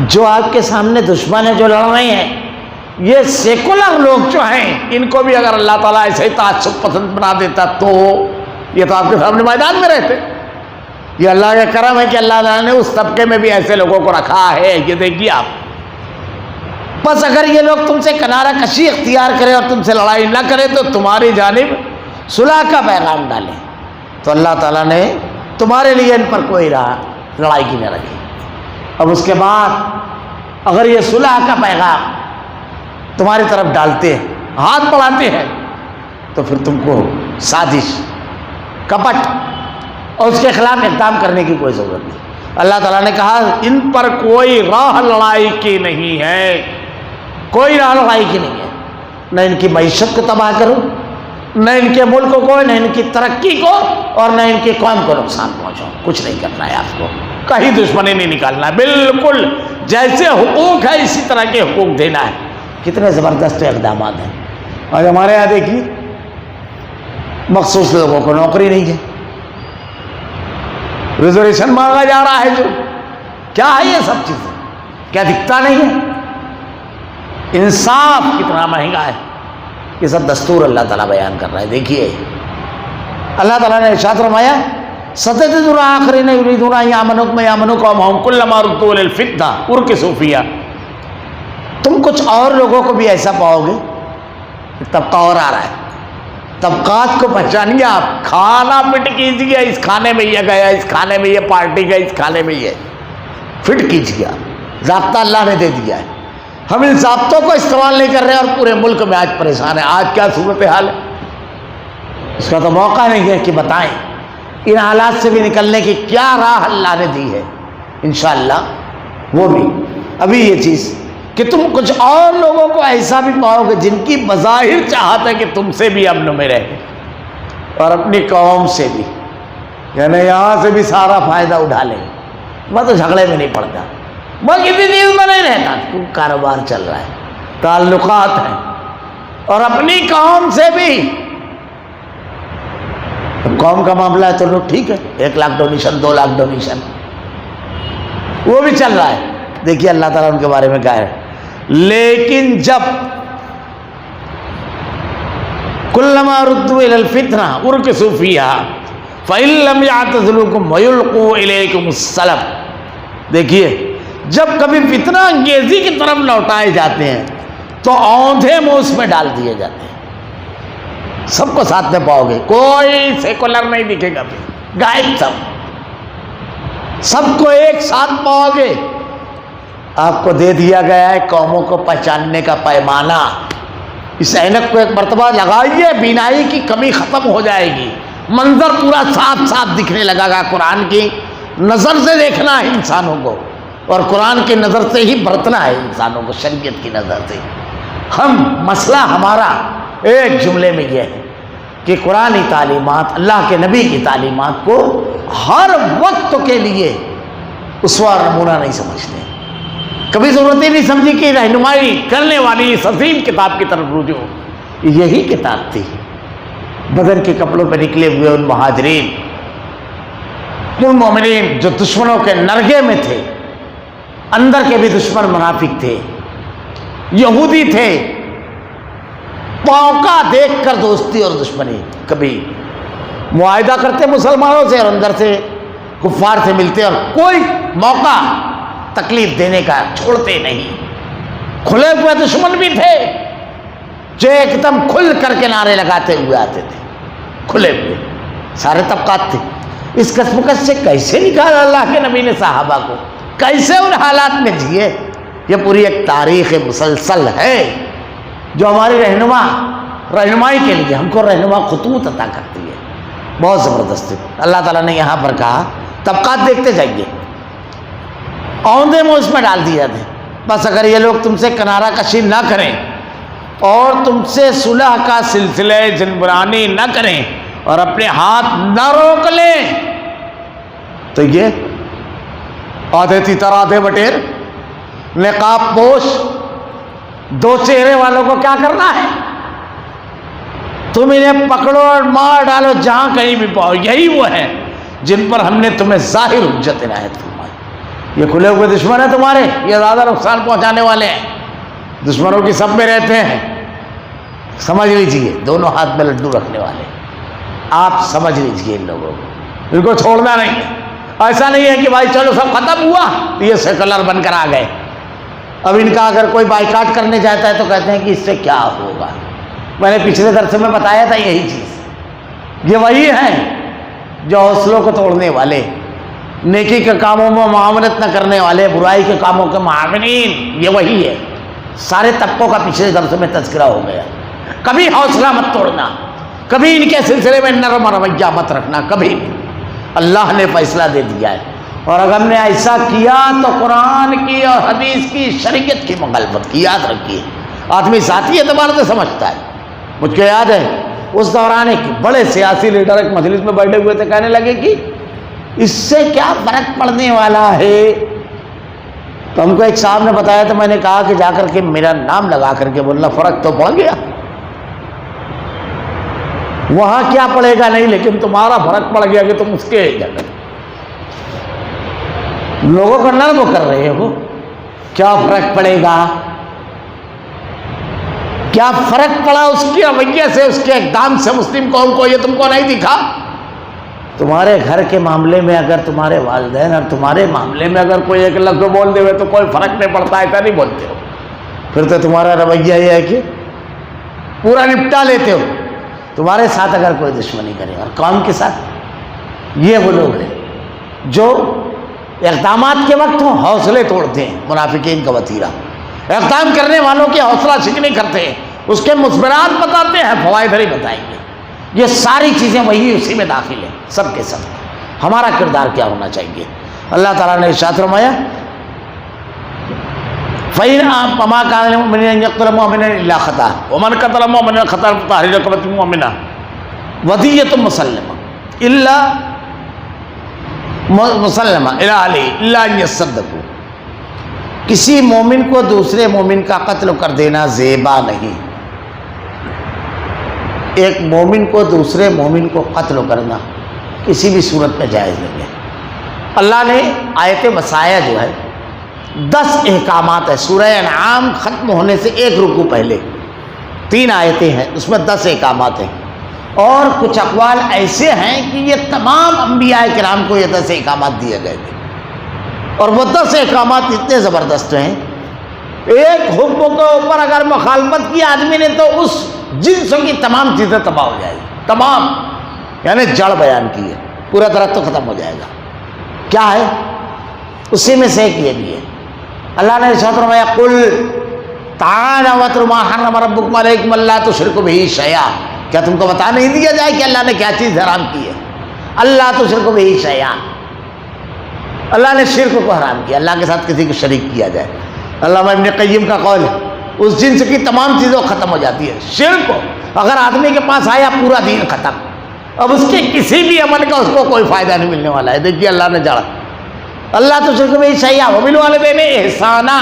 جو آپ کے سامنے دشمن ہیں جو لڑ رہے ہیں، یہ سیکولر لوگ جو ہیں، ان کو بھی اگر اللہ تعالیٰ ایسے ہی تعصب پسند بنا دیتا تو یہ تو آپ کے سامنے میدان میں رہتے۔ یہ اللہ کا کرم ہے کہ اللہ تعالیٰ نے اس طبقے میں بھی ایسے لوگوں کو رکھا ہے، یہ دیکھیے آپ۔ بس اگر یہ لوگ تم سے کنارہ کشی اختیار کریں اور تم سے لڑائی نہ کریں تو تمہاری جانب صلح کا پیغام ڈالیں، تو اللہ تعالیٰ نے تمہارے لیے ان پر کوئی لڑائی کی نہ رکھی۔ اب اس کے بعد اگر یہ صلح کا پیغام تمہاری طرف ڈالتے ہیں، ہاتھ بڑھاتے ہیں، تو پھر تم کو سازش، کپٹ اور اس کے خلاف اقدام کرنے کی کوئی ضرورت نہیں۔ اللہ تعالیٰ نے کہا ان پر کوئی راہ لڑائی کی نہیں ہے، کوئی راہ لڑائی کی نہیں ہے، نہ ان کی معیشت کو تباہ کرو، نہ ان کے ملک کو، نہ ان کی ترقی کو، اور نہ ان کی قوم کو نقصان پہنچاؤ، کچھ نہیں کرنا ہے آپ کو، کہیں دشمنی نہیں نکالنا ہے، بالکل جیسے حقوق ہے اسی طرح کے حقوق دینا ہے۔ کتنے زبردست اقدامات ہیں۔ اور ہمارے یہاں دیکھیے مخصوص لوگوں کو نوکری نہیں ہے، ریزرویشن مانگا جا رہا ہے، جو کیا ہے یہ سب چیزیں، کیا دکھتا نہیں ہے؟ انصاف کتنا مہنگا ہے، یہ سب دستور اللہ تعالیٰ بیان کر رہا ہے۔ دیکھیے اللہ تعالیٰ نے ارشاد فرمایا سَتَجِدُ الْآخَرِينَ يُرِيدُونَ أَن يَأْمَنُوا قَوْمَهُمْ كُلَّمَا رُدُّوا إِلَى الْفِتْنَةِ أُرْكِسُوا فِيهَا۔ تم کچھ اور لوگوں کو بھی ایسا پاؤ گے، طبقہ اور آ رہا ہے، طبقات کو پہچانیے آپ، کھانا فٹ کیجیے، اس کھانے میں یہ گیا، اس کھانے میں یہ پارٹی گئی، اس کھانے میں یہ فٹ کیجیے، ضابطہ اللہ نے دے دیا ہے۔ ہم ان ضابطوں کو استعمال نہیں کر رہے اور پورے ملک میں آج پریشان ہے۔ آج کیا صورتحال ہے، اس کا تو موقع نہیں ہے کہ بتائیں ان حالات سے بھی نکلنے کی کیا راہ اللہ نے دی ہے۔ انشاءاللہ وہ بھی ابھی یہ چیز کہ تم کچھ اور لوگوں کو ایسا بھی پاؤ گے جن کی بظاہر چاہت ہے کہ تم سے بھی امن میں رہے اور اپنی قوم سے بھی، یعنی یہاں سے بھی سارا فائدہ اٹھا لیں۔ میں تو جھگڑے میں نہیں پڑتا، میں کسی چیز میں نہیں رہتا، کاروبار چل رہا ہے، تعلقات ہیں، اور اپنی قوم سے بھی قوم کا معاملہ ہے تو لوگ ٹھیک ہے، 1 لاکھ ڈونیشن، 2 لاکھ ڈونیشن وہ بھی چل رہا ہے۔ دیکھیے اللہ تعالیٰ ان کے بارے میں کہا ہے، لیکن جب کلما ردوا الی الفتنہ ارکسوا فیہا فإن لم یعتزلوکم ویلقوا الیکم السلم۔ دیکھیے جب کبھی فتنہ انگیزی کی طرف لوٹائے جاتے ہیں تو اوندھے منہ اس میں ڈال دیے جاتے ہیں۔ سب کو ساتھ میں پاؤ گے، کوئی سیکولر نہیں دکھے گا، غائب سب کو ایک ساتھ پاؤ گے۔ آپ کو دے دیا گیا ہے قوموں کو پہچاننے کا پیمانہ، اس اینک کو ایک مرتبہ لگائیے، بینائی کی کمی ختم ہو جائے گی، منظر پورا صاف صاف دکھنے لگا گا۔ قرآن کی نظر سے دیکھنا ہے انسانوں کو، اور قرآن کی نظر سے ہی برتنا ہے انسانوں کو، شریعت کی نظر سے۔ ہم مسئلہ ہمارا ایک جملے میں یہ ہے کہ قرآنی تعلیمات، اللہ کے نبی کی تعلیمات کو ہر وقت کے لیے اسوہ اور نمونہ نہیں سمجھتے، کبھی ضرورت ہی نہیں سمجھی کہ رہنمائی کرنے والی اس عظیم کتاب کی طرف رجوع ہو۔ یہی کتاب تھی، بدن کے کپڑوں پہ نکلے ہوئے ان مہاجرین، ان مومنین جو دشمنوں کے نرگے میں تھے، اندر کے بھی دشمن منافق تھے، یہودی تھے، موقع دیکھ کر دوستی اور دشمنی، کبھی معاہدہ کرتے مسلمانوں سے اور اندر سے کفار سے ملتے، اور کوئی موقع تکلیف دینے کا چھوڑتے نہیں۔ کھلے ہوئے دشمن بھی تھے جو ایک دم کھل کر کے نعرے لگاتے ہوئے آتے تھے، کھلے ہوئے سارے طبقات تھے۔ اس کشمکش سے کیسے نکالا اللہ کے نبی نے صحابہ کو، کیسے ان حالات میں جیے، یہ پوری ایک تاریخ مسلسل ہے جو ہماری رہنمائی کے لیے ہم کو رہنما خطوط عطا کرتی ہے، بہت زبردست ہے۔ اللہ تعالیٰ نے یہاں پر کہا طبقات دیکھتے جائیے، اوندے میں اس میں ڈال دیا تھے، بس اگر یہ لوگ تم سے کنارہ کشی نہ کریں اور تم سے صلح کا سلسلہ جنبرانی نہ کریں اور اپنے ہاتھ نہ روک لیں تو یہ آدھے تیتر آدھے بٹیر، نقاب پوش، دو چہرے والوں کو کیا کرنا ہے؟ تم انہیں پکڑو اور مار ڈالو جہاں کہیں بھی پاؤ۔ یہی وہ ہیں جن پر ہم نے تمہیں ظاہر حجت عنایت فرمائی۔ یہ کھلے ہوئے دشمن ہیں تمہارے، یہ زیادہ نقصان پہنچانے والے ہیں، دشمنوں کی سب میں رہتے ہیں، سمجھ لیجئے، دونوں ہاتھ میں لڈو رکھنے والے، آپ سمجھ لیجئے ان لوگوں کو، ان کو چھوڑنا نہیں ہے۔ ایسا نہیں ہے کہ بھائی چلو سب ختم ہوا تو یہ سیکولر بن کر آ گئے، اب ان کا اگر کوئی بائیکاٹ کرنے جاتا ہے تو کہتے ہیں کہ اس سے کیا ہوگا۔ میں نے پچھلے درس میں بتایا تھا یہی چیز، یہ وہی ہیں جو حوصلوں کو توڑنے والے، نیکی کے کاموں میں معاونت نہ کرنے والے، برائی کے کاموں کے معاونین، یہ وہی ہے۔ سارے طبقوں کا پچھلے درس میں تذکرہ ہو گیا۔ کبھی حوصلہ مت توڑنا، کبھی ان کے سلسلے میں نرم رویہ مت رکھنا، کبھی نہیں۔ اللہ نے فیصلہ دے دیا ہے، اور اگر ہم نے ایسا کیا تو قرآن کی اور حدیث کی شریعت کی مخالفت کی، یاد رکھیے۔ آدمی ذاتی اعتبار سے سمجھتا ہے، مجھ کو یاد ہے اس دوران ایک بڑے سیاسی لیڈر ایک مجلس میں بیٹھے ہوئے تھے، کہنے لگے کہ اس سے کیا فرق پڑنے والا ہے؟ تو ہم کو ایک صاحب نے بتایا، تو میں نے کہا کہ جا کر کے میرا نام لگا کر کے بولنا، فرق تو پڑ گیا، وہاں کیا پڑے گا نہیں، لیکن تمہارا فرق پڑ گیا کہ تم اس کے جگہ لوگوں کو نرم کر رہے ہو، کیا فرق پڑے گا؟ کیا فرق پڑا اس کے رویے سے، اس کے اقدام سے مسلم قوم کو؟ یہ تم کو نہیں دکھا؟ تمہارے گھر کے معاملے میں اگر تمہارے والدین اور تمہارے معاملے میں اگر کوئی ایک لفظ بول دے ہوئے تو کوئی فرق نہیں پڑتا، ایسا نہیں بولتے ہو، پھر تو تمہارا رویہ یہ ہے کہ پورا نپٹا لیتے ہو۔ تمہارے ساتھ اگر کوئی دشمنی کرے اور قوم کے ساتھ، یہ وہ لوگ ہیں جو اقدامات کے وقت حوصلے توڑتے ہیں، منافقین کا وتیرہ، اقدام کرنے والوں کی حوصلہ شکنی کرتے ہیں، اس کے مثبرات بتاتے ہیں، فوائد نہیں بتائیں گے۔ یہ ساری چیزیں وہی اسی میں داخل ہیں، سب کے سب۔ ہمارا کردار کیا ہونا چاہیے؟ اللہ تعالیٰ نے ارشاد فرمایا فَإِنْ مَا كَانَ لِلْمُؤْمِنِ أَنْ يَقْتُلَ مُؤْمِنًا إِلَّا خَطَأً وَمَنْ قَتَلَ مُؤْمِنًا خَطَأً فَتَحْرِيرُ رَقَبَةٍ مُؤْمِنَةٍ وَدِيَّةٌ مُسَلَّمَةٌ إِلَّا إِلَىٰ أَهْلِهِ إِلَّا أَن يَصَّدَّقُوا۔ کسی مومن کو دوسرے مومن کا قتل کر دینا زیبا نہیں، ایک مومن کو دوسرے مومن کو قتل کرنا کسی بھی صورت میں جائز نہیں ہے۔ اللہ نے آیت وصایہ جو ہے 10 احکامات ہے، سورہ انعام ختم ہونے سے ایک رکوع پہلے 3 آیتیں ہیں، اس میں 10 احکامات ہیں، اور کچھ اقوال ایسے ہیں کہ یہ تمام انبیاء کرام کو یہ 10 احکامات دیے گئے تھے، اور وہ 10 احکامات اتنے زبردست ہیں، ایک حکم کے اوپر اگر مخالفت کی آدمی نے تو اس جنس کی تمام چیزیں تباہ ہو جائے گی، تمام، یعنی جڑ بیان کی ہے، پورا درخت تو ختم ہو جائے گا۔ کیا ہے؟ اسی میں سے ایک یہ بھی ہے، اللہ نے ارشاد فرمایا قل تعالوا واتلوا ما حرم ربکم علیکم الا تشرکوا بہ شیئا۔ کیا تم کو بتا نہیں دیا جائے کہ اللہ نے کیا چیز حرام کی ہے؟ اللہ تشرکوا بہ شیئا، اللہ نے شرک کو حرام کیا، اللہ کے ساتھ کسی کو شریک کیا جائے۔ علامہ ابن قیم کا قول ہے اس جنس کی تمام چیزیں ختم ہو جاتی ہے، شرک کو اگر آدمی کے پاس آیا پورا دین ختم، اب اس کے کسی بھی عمل کا اس کو کوئی فائدہ نہیں ملنے والا ہے۔ دیکھیے اللہ نے جڑا اللہ تشرکوا بہ شیئا وبالوالدین احسانا،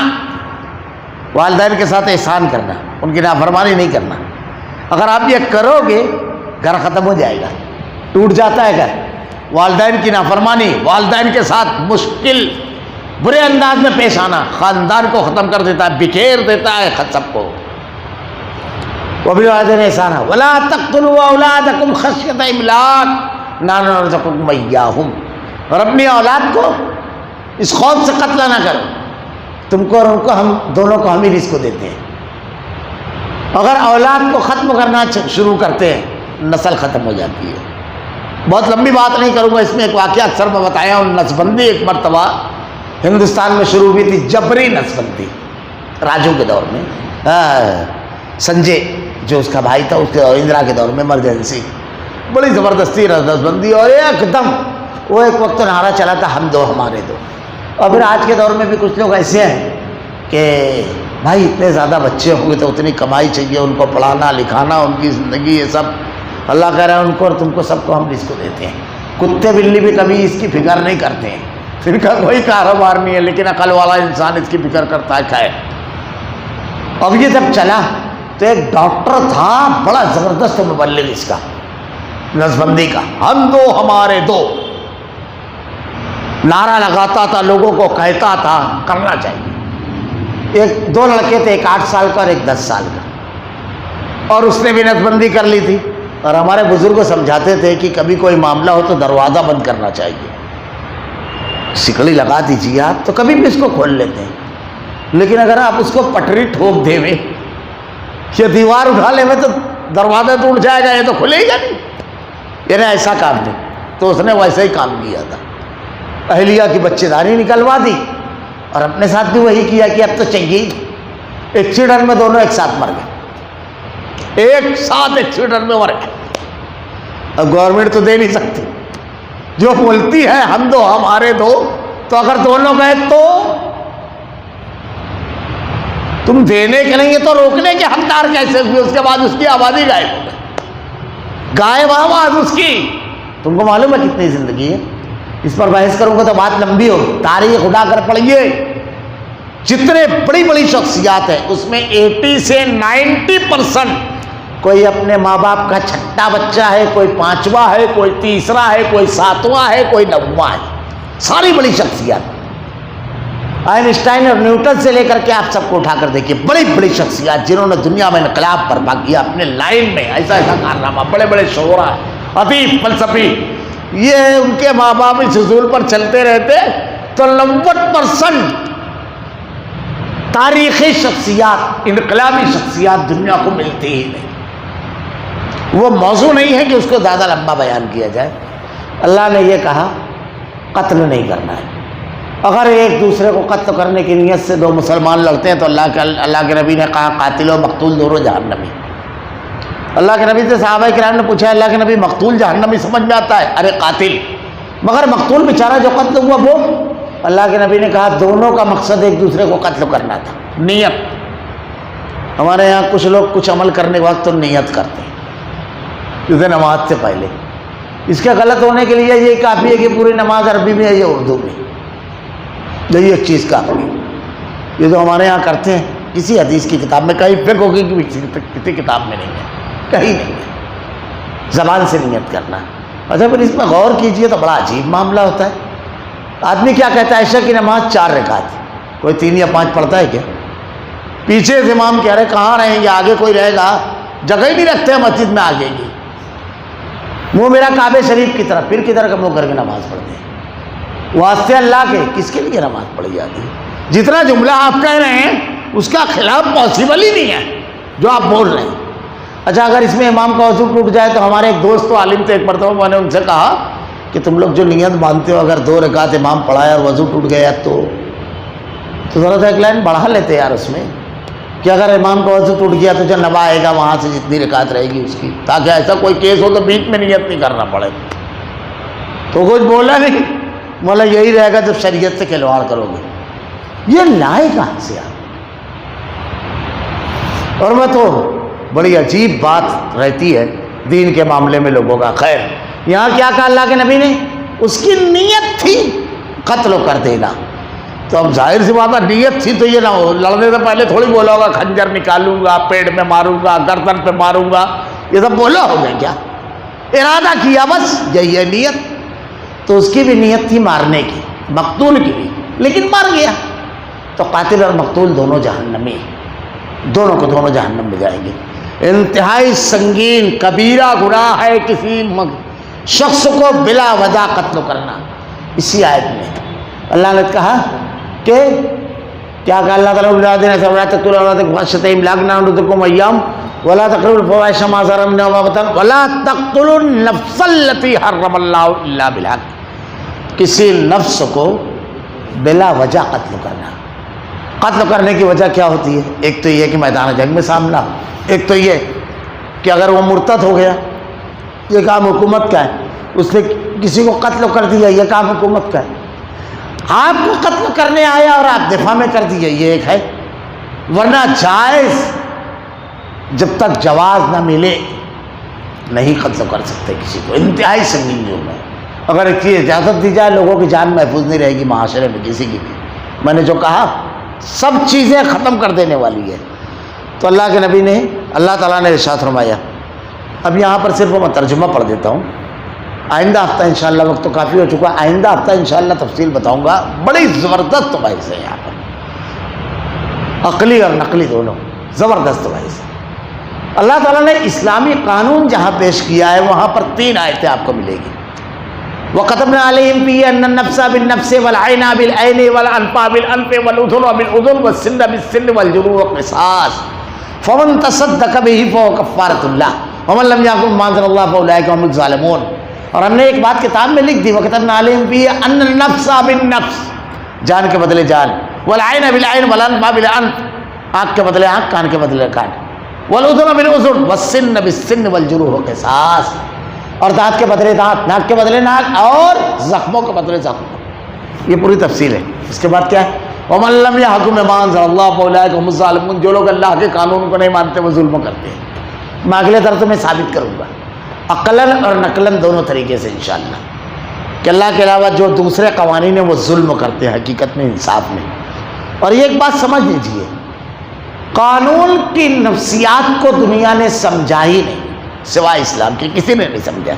والدین کے ساتھ احسان کرنا، ان کی نافرمانی نہیں کرنا۔ اگر آپ یہ کرو گے گھر ختم ہو جائے گا، ٹوٹ جاتا ہے گھر۔ والدین کی نافرمانی، والدین کے ساتھ مشکل برے انداز میں پیش آنا خاندان کو ختم کر دیتا ہے، بکھیر دیتا ہے سب کو۔ وبالوالدین احسانا ولا تقتلوا اولادکم خشیۃ املاق نحن نرزقکم ایاہم، اور اپنی اولاد کو اس خوف سے قتل نہ کرو، تم کو اور ان کو ہم دونوں کو ہم ہی رزق دیتے ہیں۔ اگر اولاد کو ختم کرنا شروع کرتے ہیں نسل ختم ہو جاتی ہے۔ بہت لمبی بات نہیں کروں گا، اس میں ایک واقعہ اکثر میں بتایا ہوں، نسبندی ایک مرتبہ ہندوستان میں شروع ہوئی تھی، جبری نسبندی راجو کے دور میں، سنجے جو اس کا بھائی تھا، اس کے اندرا کے دور میں ایمرجنسی، بڑی زبردستی نسبندی، اور ایک دم وہ ایک وقت نعرہ چلا تھا ہم دو ہمارے دو۔ اور پھر آج کے دور میں بھی کچھ لوگ ایسے ہیں کہ بھائی اتنے زیادہ بچے ہوں گے تو اتنی کمائی چاہیے، ان کو پڑھانا لکھانا، ان کی زندگی، یہ سب اللہ کہہ رہا ہے ان کو اور تم کو سب کو ہم رزق دیتے ہیں۔ کتے بلی بھی کبھی اس کی فکر نہیں کرتے ہیں، پھر کا کوئی کاروبار نہیں ہے، لیکن عقل والا انسان اس کی فکر کرتا ہے خیر۔ اب یہ جب چلا تو ایک ڈاکٹر تھا بڑا زبردست مبلغ اس کا نسبندی کا، ہم دو ہمارے دو، نعرہ لگاتا تھا، لوگوں کو کہتا تھا کرنا چاہیے۔ ایک دو لڑکے تھے، ایک 8 سال کا اور ایک 10 سال کا، اور اس نے بھی نسبندی کر لی تھی۔ اور ہمارے بزرگ سمجھاتے تھے کہ کبھی کوئی معاملہ ہو تو دروازہ بند کرنا چاہیے، سکڑی لگا دیجیے آپ تو کبھی بھی اس کو کھول لیتے ہیں، لیکن اگر آپ اس کو پٹری ٹھوک دے میں یا دیوار اٹھا لے میں تو دروازہ ٹوٹ جائے گا، یہ تو کھلے گا نہیں، یعنی ایسا کام نہیں۔ تو اس نے ویسا ہی کام کیا تھا، اہلیہ کی بچے داری نکلوا دی اور اپنے ساتھ بھی وہی کیا کہ اب تو چاہیے۔ ایکسیڈنٹ میں دونوں ایک ساتھ مر گئے، ایک ساتھ ایکسیڈنٹ میں مر گئے۔ اب گورنمنٹ تو دے نہیں سکتی، جو بولتی ہے ہم دو ہمارے دو، تو اگر دونوں گئے تو تم دینے کے نہیں تو روکنے کے حقدار کیسے ہوئے؟ اس کے بعد اس کی آبادی غائب ہو گئی، غائب آواز اس کی۔ تم کو معلوم ہے کتنی زندگی ہے؟ اس پر بحث کروں گا تو بات لمبی ہوگی، تاریخ اٹھا کر پڑھیے، جتنے بڑی بڑی شخصیات ہیں اس میں 80 سے 90% کوئی اپنے ماں باپ کا چھٹا بچہ ہے، کوئی 5واں ہے، کوئی 3را ہے، کوئی 7واں ہے، کوئی 9واں ہے، ساری بڑی شخصیات۔ آئنسٹائن اور نیوٹن سے لے کر کے آپ سب کو اٹھا کر دیکھیے، بڑی بڑی شخصیات جنہوں نے دنیا میں انقلاب برپا کیا اپنے لائن میں، ایسا ایسا کارنامہ، بڑے بڑے شعراء، ادیب، فلسفی، یہ ان کے ماں باپ اس اصول پر چلتے رہتے تو 90% تاریخی شخصیات، انقلابی شخصیات دنیا کو ملتی ہی نہیں۔ وہ موضوع نہیں ہے کہ اس کو زیادہ لمبا بیان کیا جائے۔ اللہ نے یہ کہا قتل نہیں کرنا ہے۔ اگر ایک دوسرے کو قتل کرنے کی نیت سے دو مسلمان لڑتے ہیں تو اللہ کے نبی نے کہا قاتل و مقتول دونوں جہنمی۔ اللہ کے نبی سے صحابہ کرام نے پوچھا اللہ کے نبی مقتول جہنمی سمجھ میں آتا ہے؟ ارے قاتل، مگر مقتول بیچارہ جو قتل ہوا وہ؟ اللہ کے نبی نے کہا دونوں کا مقصد ایک دوسرے کو قتل کرنا تھا، نیت۔ ہمارے یہاں کچھ لوگ کچھ عمل کرنے کے وقت تو نیت کرتے ہیں جیسے نماز سے پہلے، اس کے غلط ہونے کے لیے یہ کافی ہے کہ پوری نماز عربی میں ہے یا اردو میں، یہی ایک چیز کافی ہے۔ یہ جو ہمارے یہاں کرتے ہیں کسی حدیث کی کتاب میں، کہیں فقہ ہوگی کسی کتاب میں نہیں ہے، کہیں نہیں ہے، زبان سے نیت کرنا۔ اچھا پھر اس میں غور کیجئے تو بڑا عجیب معاملہ ہوتا ہے۔ آدمی کیا کہتا ہے عشاء کی نماز 4 رکعت، کوئی 3 یا 5 پڑھتا ہے کیا؟ پیچھے سے امام کہہ رہے کہاں رہیں گے، آگے کوئی رہے گا؟ جگہ ہی نہیں رکھتے ہیں مسجد میں آگے کی، منہ میرا کعبہ شریف کی طرف، پھر کدھر کا منہ کر کے نماز پڑھتے ہیں؟ واسطے اللہ کے کس کے لیے نماز پڑھی جاتی ہے؟ جتنا جملہ آپ کہہ رہے ہیں اس کا خلاف پاسبل ہی نہیں ہے جو آپ بول رہے ہیں۔ اچھا اگر اس میں امام کا وضو ٹوٹ جائے تو ہمارے ایک دوست عالم تھے، ایک مرتبہ میں نے ان سے کہا کہ تم لوگ جو نیت مانتے ہو اگر 2 رکعت امام پڑھایا اور وضو ٹوٹ گیا تو ذرا سا ایک لائن بڑھا لیتے یار اس میں، کہ اگر امام کا وضو ٹوٹ گیا تو جو نبا آئے گا وہاں سے جتنی رکعت رہے گی اس کی، تاکہ ایسا کوئی کیس ہو تو بیچ میں نیت نہیں کرنا پڑے۔ تو کچھ بولا نہیں، مولا یہی رہے گا جب شریعت سے کھلواڑ کرو گے، یہ لائے کہاں سے آپ؟ اور میں تو بڑی عجیب بات رہتی ہے دین کے معاملے میں لوگوں کا۔ خیر یہاں کیا کہا اللہ کے نبی نے؟ اس کی نیت تھی قتل کر دینا. تو اب ظاہر سی بات ہے نیت تھی تو یہ نہ ہو. لڑنے سے پہلے تھوڑی بولا ہوگا خنجر نکالوں گا, پیڑ میں ماروں گا, گردن پہ ماروں گا, یہ سب بولا ہوگا کیا؟ ارادہ کیا بس, یہی ہے نیت. تو اس کی بھی نیت تھی مارنے کی, مقتول کی بھی, لیکن مار گیا. تو قاتل اور مقتول دونوں جہنمی, دونوں کو دونوں جہنم میں جائیں گے. انتہائی سنگین کبیرہ گناہ ہے کسی شخص کو بلا وجہ قتل کرنا. اسی آیت میں اللہ نے کہا کہ کیا کہا اللہ تعالیٰ ولا تقتلوا اولادکم خشیۃ املاق نحن نرزقکم وإیاھم ولا تقربوا الفواحش ما ظهر منها وما بطن ولا تقتلوا النفس التي حرم الله الا بالحق. کسی نفس کو بلا وجہ قتل کرنا. قتل کرنے کی وجہ کیا ہوتی ہے؟ ایک تو یہ کہ میدان جنگ میں سامنا, ایک تو یہ کہ اگر وہ مرتد ہو گیا, یہ کام حکومت کا ہے, اس نے کسی کو قتل کر دیا, یہ کام حکومت کا ہے. آپ کو قتل کرنے آیا اور آپ دفاع میں کر دیے, یہ ایک ہے. ورنہ جائز جب تک جواز نہ ملے نہیں قتل کر سکتے کسی کو. انتہائی سنگین جرم ہے. اگر ایک چیز اجازت دی جائے لوگوں کی جان محفوظ نہیں رہے گی معاشرے میں کسی کی بھی. میں نے جو کہا سب چیزیں ختم کر دینے والی ہے. تو اللہ کے نبی نے, اللہ تعالیٰ نے ارشاد فرمایا. اب یہاں پر صرف میں ترجمہ پڑھ دیتا ہوں. آئندہ ہفتہ انشاءاللہ, وقت تو کافی ہو چکا, آئندہ ہفتہ انشاءاللہ تفصیل بتاؤں گا. بڑی زبردست بحث ہے یہاں پر, عقلی اور نقلی دونوں زبردست بحث ہے. اللہ تعالیٰ نے اسلامی قانون جہاں پیش کیا ہے وہاں پر 3 آیتیں آپ کو ملے گی. وَكَتَبْنَا عَلَيْهِمْ فِيهَا أَنَّ النَّفْسَ بِالنَّفْسِ وَالْعَيْنَ بِالْعَيْنِ وَالْأَنْفَ بِالْأَنْفِ وَالْأُذُنَ بِالْأُذُنِ وَالسِّنَّ بِالسِّنِّ وَالْجُرُوحَ قِصَاصٌ فَمَنْ تَصَدَّقَ بِهِ فَهُوَ كَفَّارَةٌ لَهُ وَمَنْ لَمْ يَحْكُم بِمَا أَنزَلَ اللَّهُ فَأُولَٰئِكَ هُمُ الظَّالِمُونَ. اور ہم نے ایک بات کتاب میں لکھ دی, وَكَتَبْنَا عَلَيْهِمْ فِيهَا أَنَّ النَّفْسَ بِالنَّفْسِ, جان کے بدلے جان, وَالْعَيْنَ بِالْعَيْنِ وَالْأَنْفَ بِالْأَنْفِ, آنکھ کے بدلے آنکھ, کان کے بدلے کان, وَالْأُذُنَ بِالْأُذُنِ وَالسِّنَّ بِالسِّنِّ وَالْجُرُوحَ قِصَاصٌ, اور دانت کے بدلے دانت, ناک کے بدلے ناک, اور زخموں کے بدلے زخم. یہ پوری تفصیل ہے. اس کے بعد کیا ہے؟ وَمَن لَّمْ يَحْكُم بِمَا أَنزَلَ اللَّهُ فَأُولَٰئِكَ هُمُ الظَّالِمُونَ. جو لوگ اللہ کے قانون کو نہیں مانتے وہ ظلم کرتے ہیں. میں اگلے درس میں ثابت کروں گا عقلاً اور نقلاً دونوں طریقے سے انشاءاللہ کہ اللہ کے علاوہ جو دوسرے قوانین ہیں وہ ظلم کرتے ہیں حقیقت میں, انصاف میں. اور یہ ایک بات سمجھ لیجیے, قانون کی نفسیات کو دنیا نے سمجھا ہی نہیں سوائے اسلام کے, کسی نے نہیں سمجھا.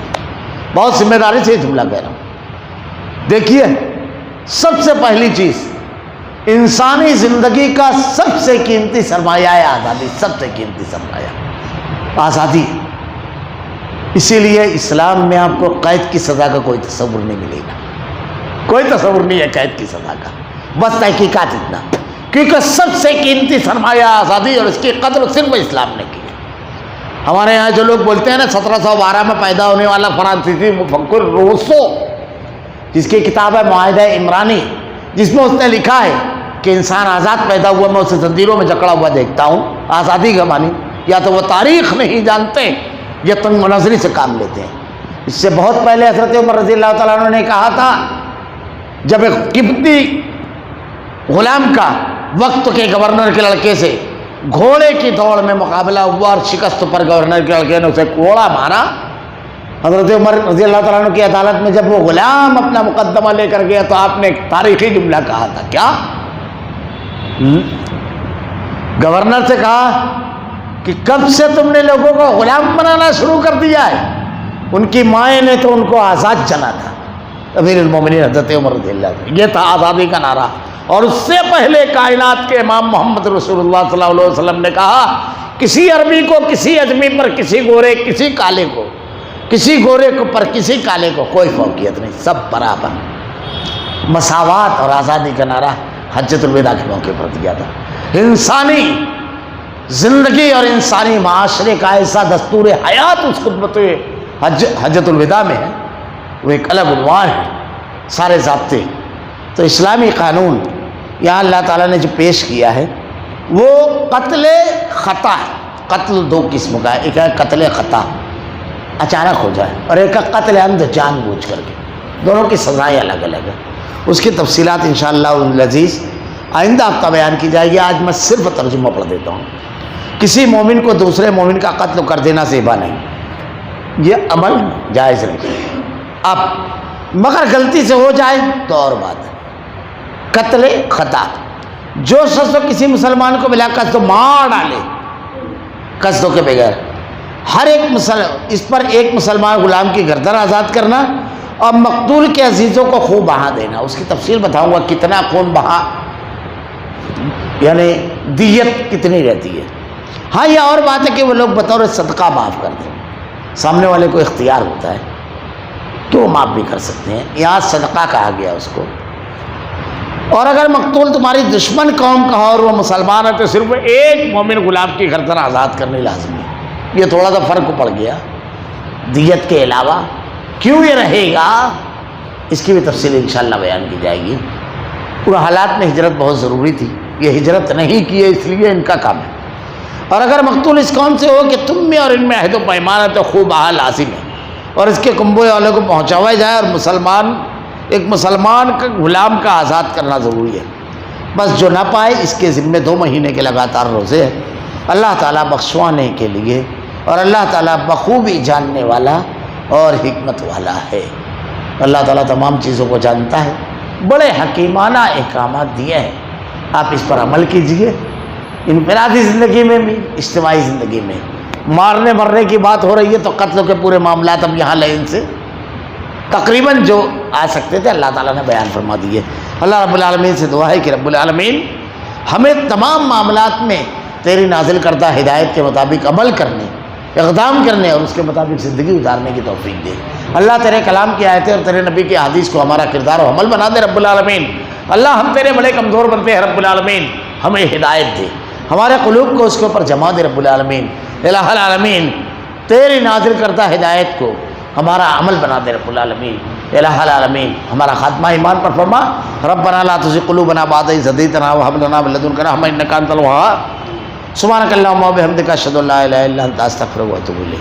بہت ذمہ داری سے یہ جملہ کہہ رہا ہوں. دیکھیے, سب سے پہلی چیز انسانی زندگی کا سب سے قیمتی سرمایہ ہے آزادی. سب سے قیمتی سرمایہ آزادی. اسی لیے اسلام میں آپ کو قید کی سزا کا کوئی تصور نہیں ملے گا. کوئی تصور نہیں ہے قید کی سزا کا, بس تحقیقات اتنا, کیونکہ سب سے قیمتی سرمایہ آزادی اور اس کی قدر صرف اسلام نے کی ہے. ہمارے یہاں جو لوگ بولتے ہیں نا 1712 میں پیدا ہونے والا فرانسیسی مفکر روسو, جس کی کتاب ہے معاہدہ عمرانی, جس میں اس نے لکھا ہے کہ انسان آزاد پیدا ہوا, میں اسے زنجیروں میں جکڑا ہوا دیکھتا ہوں. آزادی کا معنی یا تو وہ تاریخ نہیں جانتے یا تنگ نظری سے کام لیتے ہیں. اس سے بہت پہلے حضرت عمر رضی اللہ تعالیٰ عنہ نے کہا تھا, جب ایک قبطی غلام کا وقت کے گورنر کے لڑکے سے گھوڑے کی دوڑ میں مقابلہ ہوا اور شکست پر گورنر کے لڑکے نے اسے کوڑا مارا, حضرت عمر رضی اللہ تعالیٰ عنہ کی عدالت میں جب وہ غلام اپنا مقدمہ لے کر گیا تو آپ نے ایک تاریخی جملہ کہا تھا. کیا گورنر سے کہا کہ کب سے تم نے لوگوں کو غلام بنانا شروع کر دیا ہے؟ ان کی مائیں نے تو ان کو آزاد جنا تھا. امیر المومنین حضرت عمر رضی اللہ عنہ, یہ تھا آزادی کا نعرہ. اور اس سے پہلے کائنات کے امام محمد رسول اللہ صلی اللہ علیہ وسلم نے کہا, کسی عربی کو کسی اجمی پر, کسی گورے کسی کالے کو, کسی گورے کو پر کسی کالے کو کوئی فوقیت نہیں, سب برابر. مساوات اور آزادی کا نعرہ حجۃ الوداع کے موقع پر دیا تھا. انسانی زندگی اور انسانی معاشرے کا ایسا دستور حیات اس خطبۃ حجۃ الوداع میں ہے, وہ ایک الگ عنوان ہے, سارے ضابطے. تو اسلامی قانون یہاں اللہ تعالیٰ نے جو پیش کیا ہے وہ قتل خطا ہے. قتل 2 قسم کا ہے, ایک ہے قتل خطا اچانک ہو جائے, اور ایک ہے قتل عمد جان بوجھ کر کے. دونوں کی سزائیں الگ الگ ہیں. اس کی تفصیلات انشاءاللہ العزیز آئندہ ہفتہ بیان کی جائے گی. آج میں صرف ترجمہ پڑھ دیتا ہوں. کسی مومن کو دوسرے مومن کا قتل کر دینا زیبا نہیں, یہ عمل جائز نہیں. اب مگر غلطی سے ہو جائے تو اور بات ہے. قتل خطا، جو شخص کسی مسلمان کو بلا قصد مار ڈالے قصدوں کے بغیر، ہر ایک اس پر ایک مسلمان غلام کی گردن آزاد کرنا اور مقتول کے عزیزوں کو خون بہا دینا. اس کی تفصیل بتاؤں گا کتنا خون بہا، یعنی دیت کتنی رہتی ہے. ہاں یہ اور بات ہے کہ وہ لوگ بطور صدقہ معاف کر دیں، سامنے والے کو اختیار ہوتا ہے تو وہ معاف بھی کر سکتے ہیں. یہاں صدقہ کہا گیا اس کو. اور اگر مقتول تمہاری دشمن قوم کا ہو اور وہ مسلمان ہے تو صرف ایک مومن غلام کی گردن آزاد کرنی لازمی ہے. یہ تھوڑا سا فرق پڑ گیا دیت کے علاوہ. کیوں یہ رہے گا اس کی بھی تفصیل انشاءاللہ بیان کی جائے گی. پورا حالات میں ہجرت بہت ضروری تھی، یہ ہجرت نہیں کی ہے اس لیے ان کا کام ہے. اور اگر مقتول اس قوم سے ہو کہ تم میں اور ان میں عہد و پیمان ہے تو خوب بہا لازم ہے اور اس کے کنبے والوں کو پہنچایا جائے. اور ایک مسلمان کا غلام کا آزاد کرنا ضروری ہے. بس جو نہ پائے اس کے ذمے 2 مہینے کے لگاتار روزے ہیں. اللہ تعالیٰ بخشوانے کے لیے اور اللہ تعالیٰ بخوبی جاننے والا اور حکمت والا ہے. اللہ تعالیٰ تمام چیزوں کو جانتا ہے. بڑے حکیمانہ احکامات دیے ہیں، آپ اس پر عمل کیجئے. انفرادی زندگی میں بھی اجتماعی زندگی میں. مارنے مرنے کی بات ہو رہی ہے تو قتل کے پورے معاملات اب یہاں لائن سے تقریباً جو آ سکتے تھے اللہ تعالیٰ نے بیان فرما دیے. اللہ رب العالمین سے دعا ہے کہ رب العالمین ہمیں تمام معاملات میں تیری نازل کردہ ہدایت کے مطابق عمل کرنے، اقدام کرنے اور اس کے مطابق زندگی گزارنے کی توفیق دے. اللہ تیرے کلام کی آیتیں اور تیرے نبی کی احادیث کو ہمارا کردار و عمل بنا دے رب العالمین. اللہ ہم تیرے بڑے کمزور بنتے ہیں رب العالمین، ہمیں ہدایت دے، ہمارے قلوب کو اس کے اوپر جما دے رب العالمین. الہ العالمین تیری نازل کردہ ہدایت کو ہمارا عمل بنا دے رب العالمین. الہ العالمین ہمارا خاتمہ ایمان پر فرما. ربنا لا تزغ قلوبنا بعد إذ هديتنا وهب لنا من لدنك رحمة إنك أنت الوهاب. سبحانك اللهم وبحمدك أشهد أن لا إله إلا أنت أستغفرك وأتوب إليك.